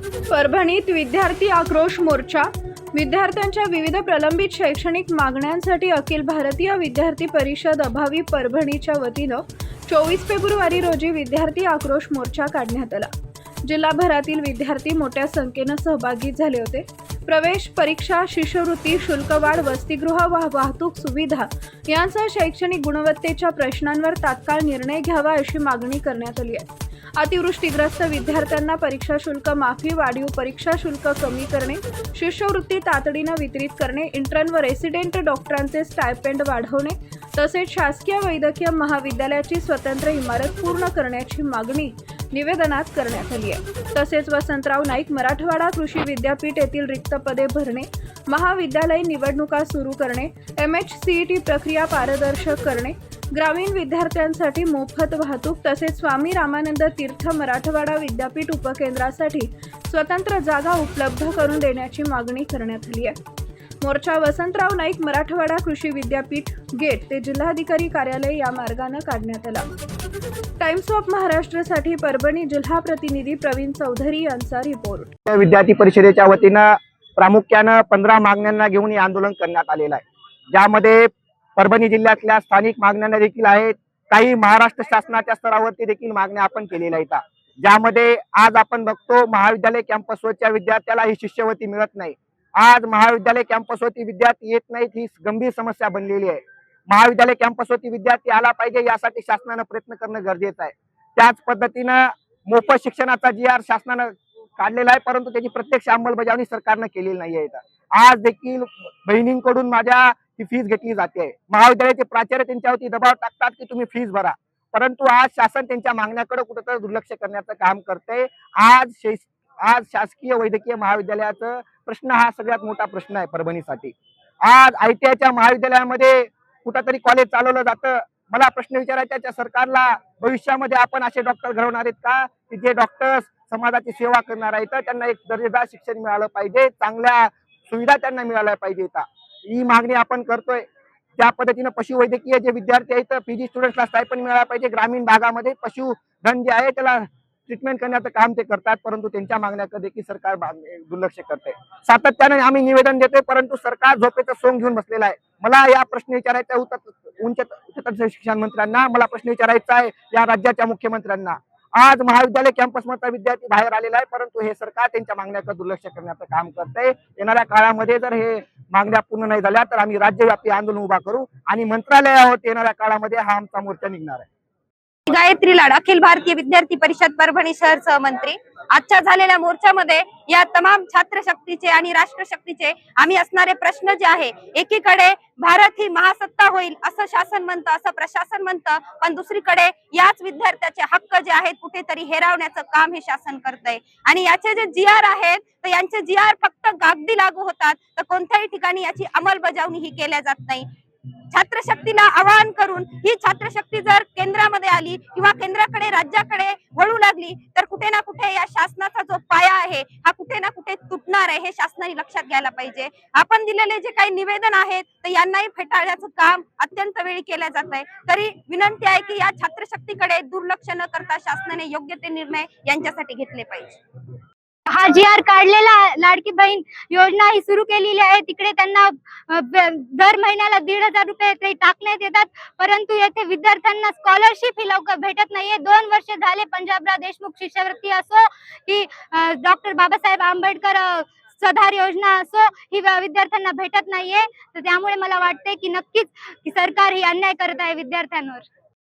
परभणीत विद्यार्थी आक्रोश मोर्चा. विद्यार्थ्यांच्या विविध प्रलंबित शैक्षणिक मागण्यांसाठी अखिल भारतीय विद्यार्थी परिषद अभावी परभणीच्या वतीनं 24 फेब्रुवारी रोजी विद्यार्थी आक्रोश मोर्चा काढण्यात आला. जिल्हाभरातील विद्यार्थी मोठ्या संख्येनं सहभागी झाले होते. प्रवेश परीक्षा, शिष्यवृत्ती, शुल्कवाढ, वसतिगृह व वाहतूक सुविधा यांसह शैक्षणिक गुणवत्तेच्या प्रश्नांवर तात्काळ निर्णय घ्यावा अशी मागणी करण्यात आली आहे. अतिवृष्टीग्रस्त विद्यार्थ्यांना परीक्षा शुल्क माफी, वाढीव परीक्षा शुल्क कमी करणे, शिष्यवृत्ती तातडीनं वितरित करणे, इंटर्न व रेसिडेंट डॉक्टरांचे स्टायपेंड वाढवणे तसेच शासकीय वैद्यकीय महाविद्यालयाची स्वतंत्र इमारत पूर्ण करण्याची मागणी निवेदनात करण्यात आली आहे. तसेच वसंतराव नाईक मराठवाडा कृषी विद्यापीठ येथील रिक्त पदे भरणे, महाविद्यालयीन निवडणुका सुरू करणे, MHCET प्रक्रिया पारदर्शक करणे, ग्रामीण विद्यार्थ्यांसाठी मोफत वाहतूक तसेच स्वामी रामानंद तीर्थ मराठवाडा विद्यापीठ उपकेंद्रासाठी स्वतंत्र जागा उपलब्ध करून देण्याची मागणी करण्यात आली आहे. मोर्चा वसंतराव नाईक मराठवाडा कृषी विद्यापीठ गेट ते जिल्हाधिकारी कार्यालय या मार्गाने काढण्यात आला. टाइम्स ऑफ महाराष्ट्रसाठी परभणी जिल्हा प्रतिनिधी प्रवीण चौधरी यांचा रिपोर्ट. विद्यार्थी परिषदेच्या वतीनं प्रामुख्यानं 15 मागण्यांना घेऊन हे आंदोलन करण्यात आलेलं आहे. ज्यामध्ये परभणी जिल्ह्यातल्या स्थानिक मागण्या देखील आहेत. काही महाराष्ट्र शासनाच्या स्तरावरती देखील मागण्या आपण केलेल्या आहेत. ज्यामध्ये आज आपण बघतो महाविद्यालय कॅम्पसवरच्या विद्यार्थ्याला ही शिष्यवृत्ती मिळत नाही. आज महाविद्यालय कॅम्पसवरती विद्यार्थी येत नाहीत, ही गंभीर समस्या बनलेली आहे. महाविद्यालय कॅम्पसवरती विद्यार्थी आला पाहिजे यासाठी शासनानं प्रयत्न करणं गरजेचं आहे. त्याच पद्धतीनं मोफत शिक्षणाचा GR शासनानं काढलेला आहे, परंतु त्याची प्रत्यक्ष अंमलबजावणी सरकारनं केलेली नाहीये. आज देखील बहिणींकडून माझ्या ही फीस घेतली जाते. महाविद्यालयाचे प्राचार्य त्यांच्यावरती दबाव टाकतात की तुम्ही फीस भरा, परंतु आज शासन त्यांच्या मागण्याकडे कुठेतरी दुर्लक्ष करण्याचं काम करते. आज शासकीय वैद्यकीय महाविद्यालयाचा प्रश्न हा सगळ्यात मोठा प्रश्न आहे परभणीसाठी. आज ITIच्या महाविद्यालयामध्ये कुठेतरी कॉलेज चालवलं जातं. मला प्रश्न विचारायचा त्या सरकारला, भविष्यामध्ये आपण असे डॉक्टर घडवणार आहेत का की जे डॉक्टर्स समाजाची सेवा करणार आहेत, त्यांना एक दर्जेदार शिक्षण मिळालं पाहिजे, चांगल्या सुविधा त्यांना मिळाल्या पाहिजेत. ही मागणी आपण करतोय. त्या पद्धतीनं पशुवैद्यकीय जे विद्यार्थी आहेत, PG स्टुडंट्सला स्टायपेंड मिळाला पाहिजे. ग्रामीण भागामध्ये पशुधन जे आहे त्याला ट्रीटमेंट करण्याचं काम ते करतात, परंतु त्यांच्या मागण्याकडे देखील सरकार दुर्लक्ष करते. सातत्याने आम्ही निवेदन देतोय, परंतु सरकार झोपेचं सोंग घेऊन बसलेलं आहे. मला या प्रश्न विचारायचा उच्च शिक्षण मंत्र्यांना, मला प्रश्न विचारायचा आहे या राज्याच्या मुख्यमंत्र्यांना. आज महाविद्यालय कॅम्पस मधला विद्यार्थी बाहेर आलेला आहे, परंतु हे सरकार त्यांच्या मागण्याकडे दुर्लक्ष करण्याचं काम करतंय. येणाऱ्या काळामध्ये जर हे मागण्या पूर्ण नाही झाल्या तर आम्ही राज्यव्यापी आंदोलन उभा करू आणि मंत्रालयावर येणाऱ्या काळामध्ये हा आमचा मोर्चा निघणार आहे. गायत्री लाड, अखिल भारतीय विद्यार्थी परिषद परभणी शहर सहमंत्री. आजच्या झालेल्या मोर्चामध्ये या तमाम छात्र शक्तीचे आणि राष्ट्र शक्तीचे आम्ही असणारे प्रश्न जे आहे, एकीकडे भारत ही महासत्ता होईल असं शासन म्हणतं, असं प्रशासन म्हणतं, पण दुसरीकडे याच विद्यार्थ्याचे हक्क जे आहेत कुठेतरी हेरावण्याचं काम हे शासन करतंय. आणि याचे जे GR आहेत तर यांचे GR फक्त कागदी लागू होतात, तर कोणत्याही ठिकाणी याची अंमलबजावणी ही केल्या जात नाही. छात्र शक्तीला आवाहन करून ही छात्र शक्ती जर केंद्रामध्ये आली किंवा केंद्राकडे राज्याकडे वळू लागली तर कुठे ना कुठे या शासनाचा जो पाया आहे हा कुठे ना कुठे तुटणार आहे, हे शासनाने लक्षात घ्यायला पाहिजे. आपण दिलेले जे काही निवेदन आहेत तर यांनाही फेटाळण्याचं काम अत्यंत वेळी केलं जात आहे. तरी विनंती आहे की या छात्र शक्तीकडे दुर्लक्ष न करता शासनाने योग्य ते निर्णय यांच्यासाठी घेतले पाहिजे. हा GR काढलेला लाडकी बहीण योजना ही सुरू केलेली आहे. तिकडे त्यांना दर महिन्याला 1,500 रुपये ते टाकण्यात येतात, परंतु येथे विद्यार्थ्यांना स्कॉलरशिप ही लवकर भेटत नाहीये. 2 वर्ष झाले पंजाबराव देशमुख शिष्यवृत्ती असो की डॉक्टर बाबासाहेब आंबेडकर स्वधार योजना असो, ही विद्यार्थ्यांना भेटत नाहीये. तर त्यामुळे मला वाटते की नक्कीच सरकार ही अन्याय करत आहे विद्यार्थ्यांवर.